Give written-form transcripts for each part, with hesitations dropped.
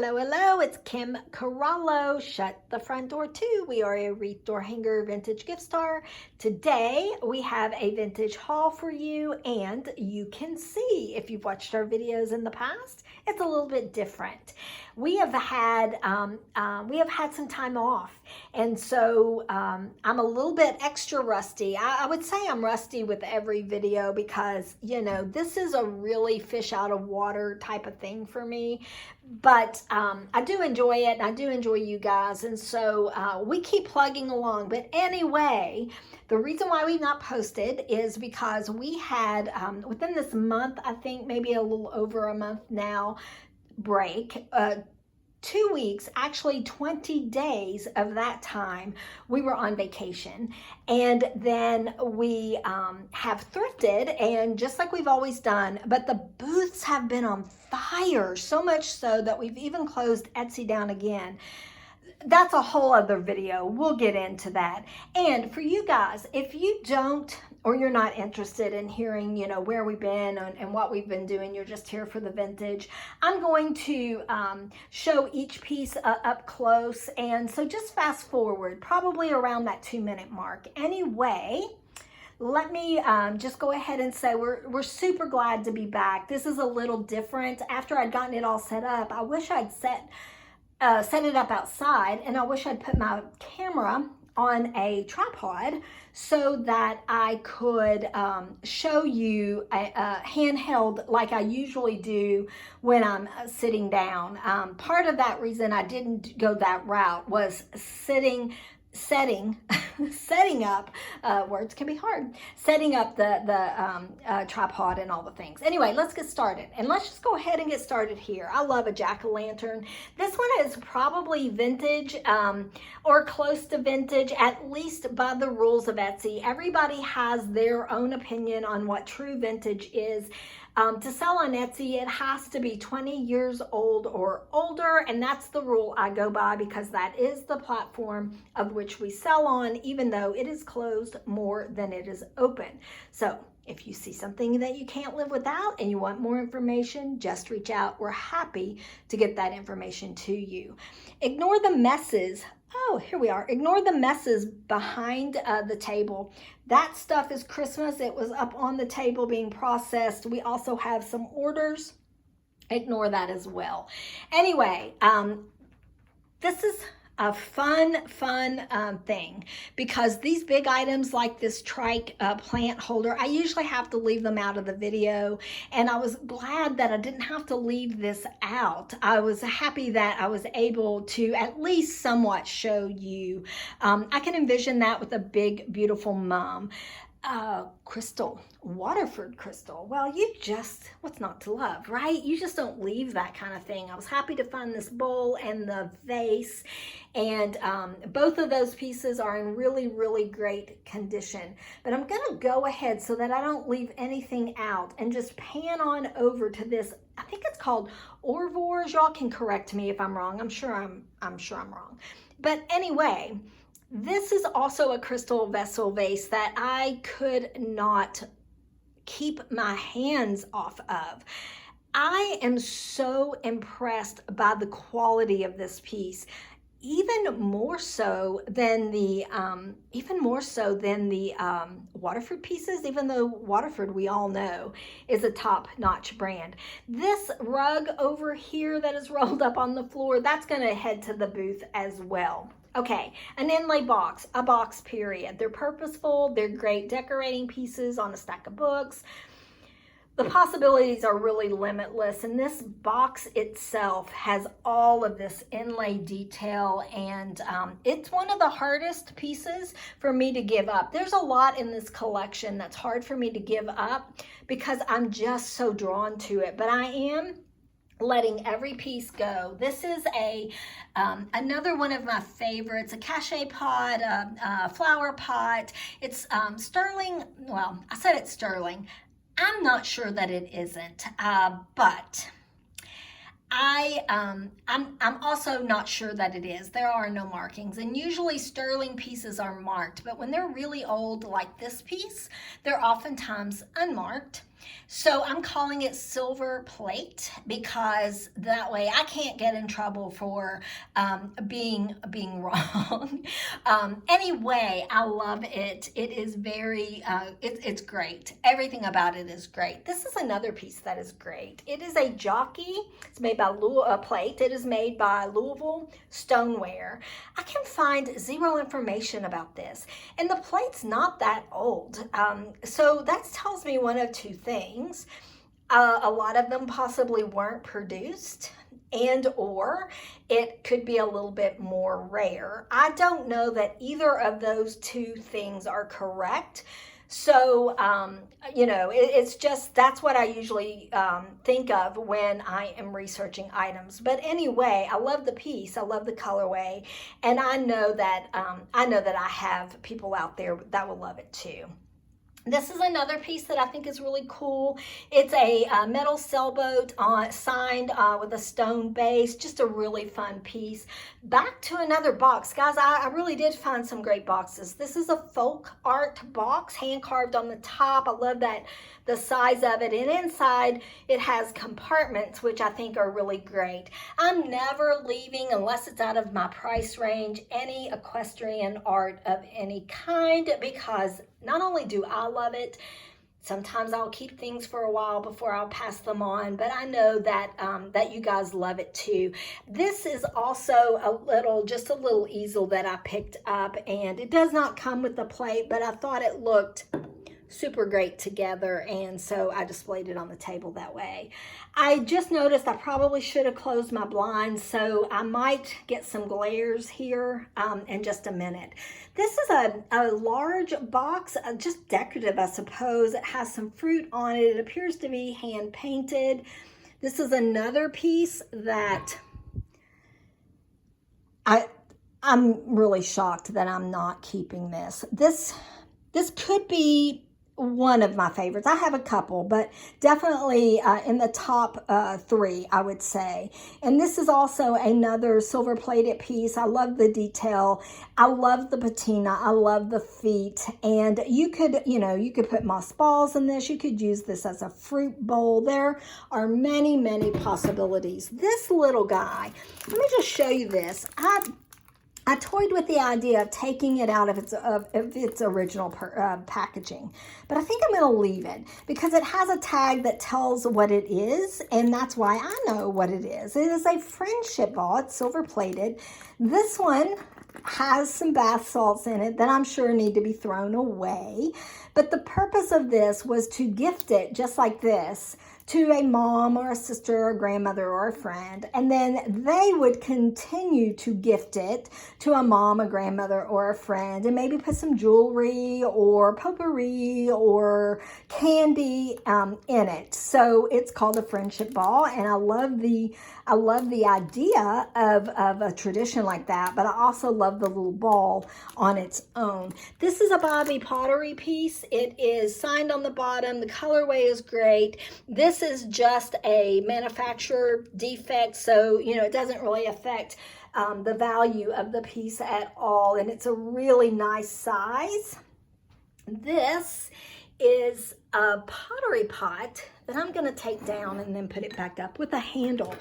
Hello, hello, it's Kim Corallo. Shut the front door too. We are a wreath door hanger vintage gift store. Today we have a vintage haul for you, and you can see if you've watched our videos in the past, it's a little bit different. We have had some time off, and so I'm a little bit extra rusty. I would say I'm rusty with every video because, you know, this is a really fish out of water type of thing for me. But I do enjoy it, and I do enjoy you guys, and so we keep plugging along. But anyway, the reason why we've not posted is because we had, within this month, I think maybe a little over a month now, break, 2 weeks, actually 20 days of that time, we were on vacation. And then we have thrifted, and just like we've always done, but the booths have been on fire, so much so that we've even closed Etsy down again. That's a whole other video. We'll get into that. And for you guys, if you don't, or you're not interested in hearing, you know, where we've been and what we've been doing, you're just here for the vintage, I'm going to show each piece up close. And so just fast forward, probably around that 2-minute mark. Anyway, let me just go ahead and say we're super glad to be back. This is a little different. After I'd gotten it all set up, I wish I'd set it up outside, and I wish I'd put my camera on a tripod so that I could show you a handheld like I usually do when I'm sitting down. Part of that reason I didn't go that route was setting up, words can be hard, setting up the tripod and all the things. Anyway, let's get started, and let's just go ahead and get started here. I love a jack-o'-lantern. This one is probably vintage or close to vintage, at least by the rules of Etsy. Everybody has their own opinion on what true vintage is. To sell on Etsy, it has to be 20 years old or older, and that's the rule I go by because that is the platform of which we sell on, even though it is closed more than it is open. So if you see something that you can't live without and you want more information, just reach out. We're happy to get that information to you. Ignore the messes. Oh, here we are. Ignore the messes behind the table. That stuff is Christmas. It was up on the table being processed. We also have some orders. Ignore that as well. Anyway, this is a fun thing because these big items like this trike plant holder, I usually have to leave them out of the video, and I was glad that I didn't have to leave this out. I was happy that I was able to at least somewhat show you. I can envision that with a big beautiful mum. Crystal, Waterford crystal. Well, what's not to love, right? You just don't leave that kind of thing. I was happy to find this bowl and the vase, and both of those pieces are in really great condition. But I'm gonna go ahead so that I don't leave anything out and just pan on over to this. I think it's called Orvors. Y'all can correct me if I'm wrong. I'm sure I'm wrong. But anyway, this is also a crystal vessel vase that I could not keep my hands off of. I am so impressed by the quality of this piece, even more so than the Waterford pieces, even though Waterford, we all know, is a top-notch brand. This rug over here that is rolled up on the floor, that's going to head to the booth as well. Okay, an inlay box, a box period. They're purposeful, they're great decorating pieces on a stack of books. The possibilities are really limitless, and this box itself has all of this inlay detail, and it's one of the hardest pieces for me to give up. There's a lot in this collection that's hard for me to give up because I'm just so drawn to it, but I am letting every piece go. This is another one of my favorites, a cachet pot, a flower pot. It's sterling. Well, I said it's sterling. I'm not sure that it isn't, but I'm also not sure that it is. There are no markings, and usually sterling pieces are marked, but when they're really old like this piece, they're oftentimes unmarked. So I'm calling it silver plate because that way I can't get in trouble for being wrong. Anyway, I love it. It is very it's great. Everything about it is great. This is another piece that is great. It is a jockey. It's made by plate. It is made by Louisville Stoneware. I can find zero information about this, and the plate's not that old. So that tells me one of two things. A lot of them possibly weren't produced, and or it could be a little bit more rare. I don't know that either of those two things are correct. So, it's just, that's what I usually think of when I am researching items. But anyway, I love the piece. I love the colorway. And I know that I have people out there that will love it too. This is another piece that I think is really cool. It's a metal sailboat signed with a stone base. Just a really fun piece. Back to another box. Guys, I really did find some great boxes. This is a folk art box, hand carved on the top. I love that, the size of it. And inside it has compartments, which I think are really great. I'm never leaving, unless it's out of my price range, any equestrian art of any kind, because not only do I love it, sometimes I'll keep things for a while before I'll pass them on, but I know that that you guys love it too. This is also just a little easel that I picked up, and it does not come with the plate, but I thought it looked super great together, and so I displayed it on the table that way. I just noticed I probably should have closed my blinds, so I might get some glares here in just a minute. This is a large box, just decorative, I suppose. It has some fruit on it. It appears to be hand painted. This is another piece that I'm really shocked that I'm not keeping this. This could be one of my favorites. I have a couple, but definitely in the top 3, I would say. And this is also another silver plated piece. I love the detail. I love the patina. I love the feet. And you could put moss balls in this. You could use this as a fruit bowl. There are many, many possibilities. This little guy, let me just show you this. I toyed with the idea of taking it out of its original packaging, but I think I'm going to leave it because it has a tag that tells what it is, and that's why I know what it is. It is a friendship ball. It's silver plated. This one has some bath salts in it that I'm sure need to be thrown away, but the purpose of this was to gift it just like this to a mom or a sister or a grandmother or a friend, and then they would continue to gift it to a mom, a grandmother, or a friend, and maybe put some jewelry or potpourri or candy in it. So it's called a friendship ball, and I love the idea of a tradition like that, but I also love the little ball on its own. This is a Bobby pottery piece. It is signed on the bottom. The colorway is great. This is just a manufacturer defect, so it doesn't really affect the value of the piece at all, and it's a really nice size. This is a pottery pot that I'm going to take down and then put it back up with a handle.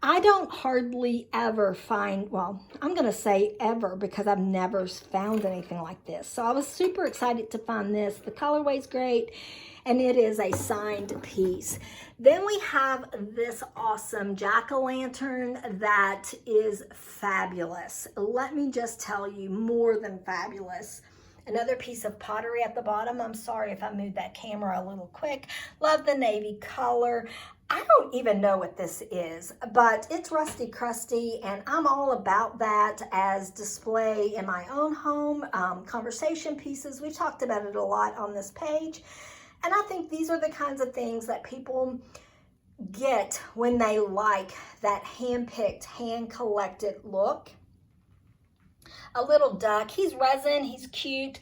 I don't hardly ever find, well, I'm going to say ever because I've never found anything like this. So I was super excited to find this. The colorway's great, and it is a signed piece. Then we have this awesome jack-o'-lantern that is fabulous. Let me just tell you, more than fabulous. Another piece of pottery at the bottom. I'm sorry if I moved that camera a little quick. Love the navy color. I don't even know what this is, but it's rusty crusty, and I'm all about that as display in my own home. Conversation pieces. We talked about it a lot on this page, and I think these are the kinds of things that people get when they like that hand-picked, hand-collected look. A little duck. He's resin. He's cute.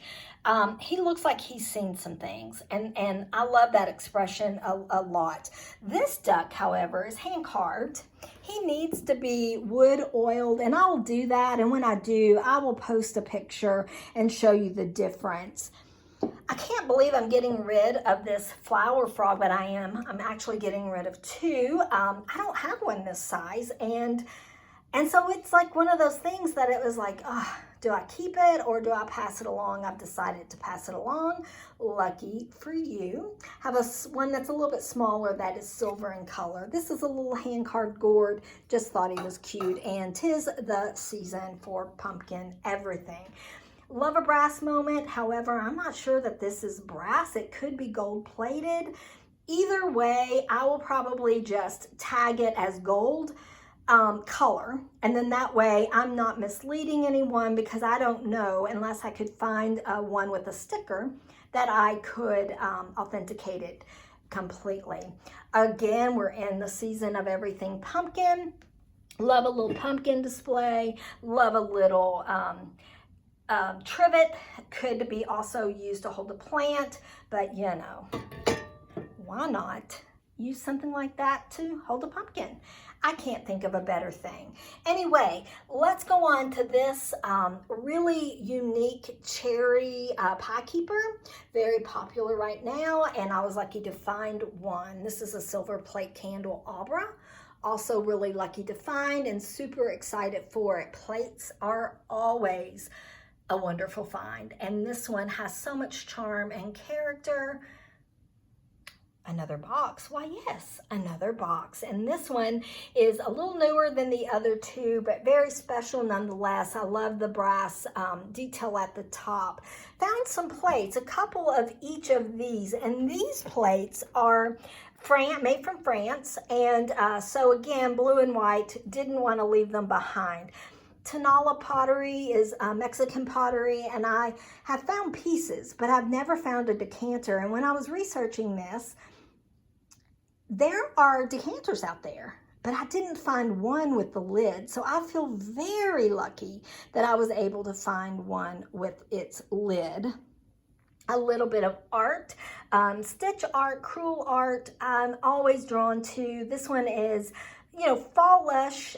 He looks like he's seen some things, and I love that expression a lot. This duck, however, is hand carved. He needs to be wood oiled, and I'll do that, and when I do, I will post a picture and show you the difference. I can't believe I'm getting rid of this flower frog, but I am. I'm actually getting rid of two. I don't have one this size, and so it's like one of those things that it was like, do I keep it or do I pass it along? I've decided to pass it along. Lucky for you. Have one that's a little bit smaller that is silver in color. This is a little hand-carved gourd. Just thought he was cute, and 'tis the season for pumpkin everything. Love a brass moment. However, I'm not sure that this is brass. It could be gold plated. Either way, I will probably just tag it as gold color. And then that way I'm not misleading anyone, because I don't know, unless I could find one with a sticker, that I could authenticate it completely. Again, we're in the season of everything pumpkin. Love a little pumpkin display. Love a little trivet. Could be also used to hold a plant, but you know, why not use something like that to hold a pumpkin? I can't think of a better thing. Anyway, let's go on to this really unique cherry pie keeper. Very popular right now, and I was lucky to find one. This is a silver plate candle Abra. Also really lucky to find and super excited for it. Plates are always a wonderful find, and this one has so much charm and character. Another box. Why, yes, another box. And this one is a little newer than the other two, but very special nonetheless. I love the brass detail at the top. Found some plates, a couple of each of these, and these plates are made from France, and so again, blue and white, didn't want to leave them behind. Tonala pottery is Mexican pottery, and I have found pieces, but I've never found a decanter. And when I was researching this, there are decanters out there, but I didn't find one with the lid. So I feel very lucky that I was able to find one with its lid. A little bit of art, stitch art, crewel art, I'm always drawn to. This one is, you know, fallish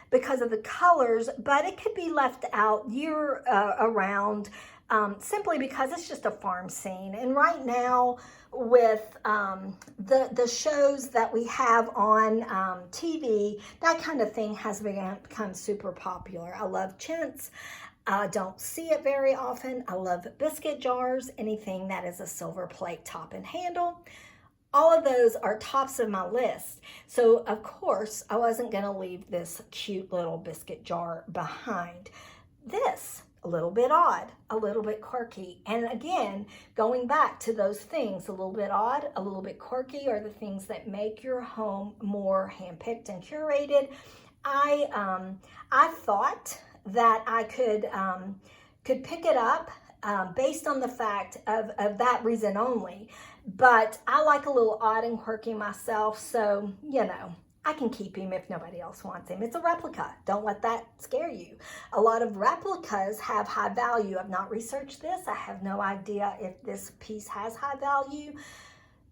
because of the colors, but it could be left out year around simply because it's just a farm scene. And right now with the shows that we have on TV, that kind of thing has become super popular. I love chintz. I don't see it very often. I love biscuit jars, anything that is a silver plate top and handle. All of those are tops of my list. So of course, I wasn't gonna leave this cute little biscuit jar behind. This, a little bit odd, a little bit quirky. And again, going back to those things, a little bit odd, a little bit quirky are the things that make your home more handpicked and curated. I thought that I could pick it up based on the fact of that reason only. But I like a little odd and quirky myself, so, you know, I can keep him if nobody else wants him. It's a replica. Don't let that scare you. A lot of replicas have high value. I've not researched this. I have no idea if this piece has high value,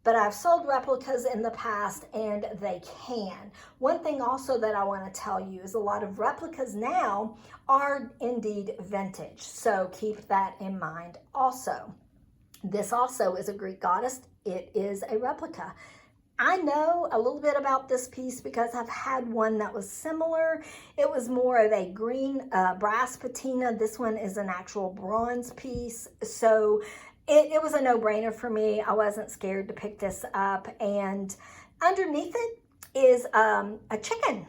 but I've sold replicas in the past and they can. One thing also that I want to tell you is a lot of replicas now are indeed vintage, so keep that in mind also. This also is a Greek goddess. It is a replica. I know a little bit about this piece because I've had one that was similar. It was more of a green brass patina. This one is an actual bronze piece. So it was a no-brainer for me. I wasn't scared to pick this up. And underneath it is a chicken,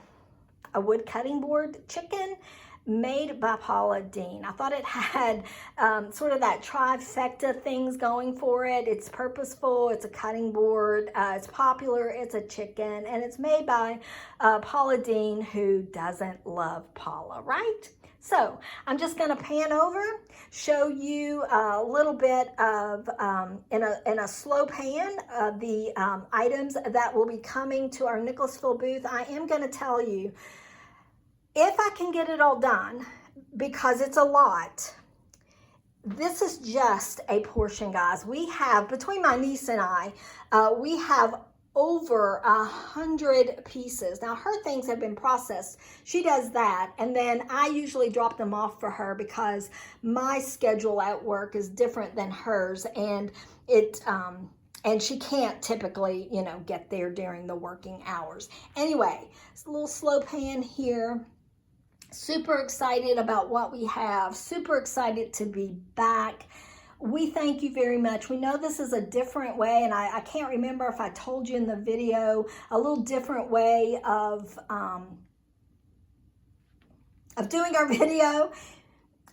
a wood cutting board chicken, made by Paula Deen. I thought it had sort of that trifecta things going for it. It's purposeful, it's a cutting board, it's popular, it's a chicken, and it's made by Paula Deen, who doesn't love Paula, right? So I'm just gonna pan over, show you a little bit of, in a slow pan, the items that will be coming to our Nicholasville booth. I am gonna tell you, if I can get it all done, because it's a lot, this is just a portion, guys. We have, between my niece and I, we have over 100 pieces. Now her things have been processed. She does that, and then I usually drop them off for her because my schedule at work is different than hers, and and she can't typically, you know, get there during the working hours. Anyway, it's a little slow pan here. Super excited about what we have. Super excited to be back. We thank you very much. We know this is a different way, and I can't remember if I told you in the video, a little different way of doing our video.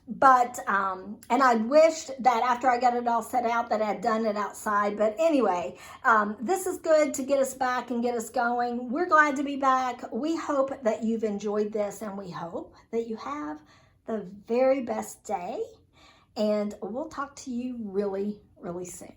But, and I wished that after I got it all set out that I had done it outside. But anyway, this is good to get us back and get us going. We're glad to be back. We hope that you've enjoyed this, and we hope that you have the very best day. And we'll talk to you really, really soon.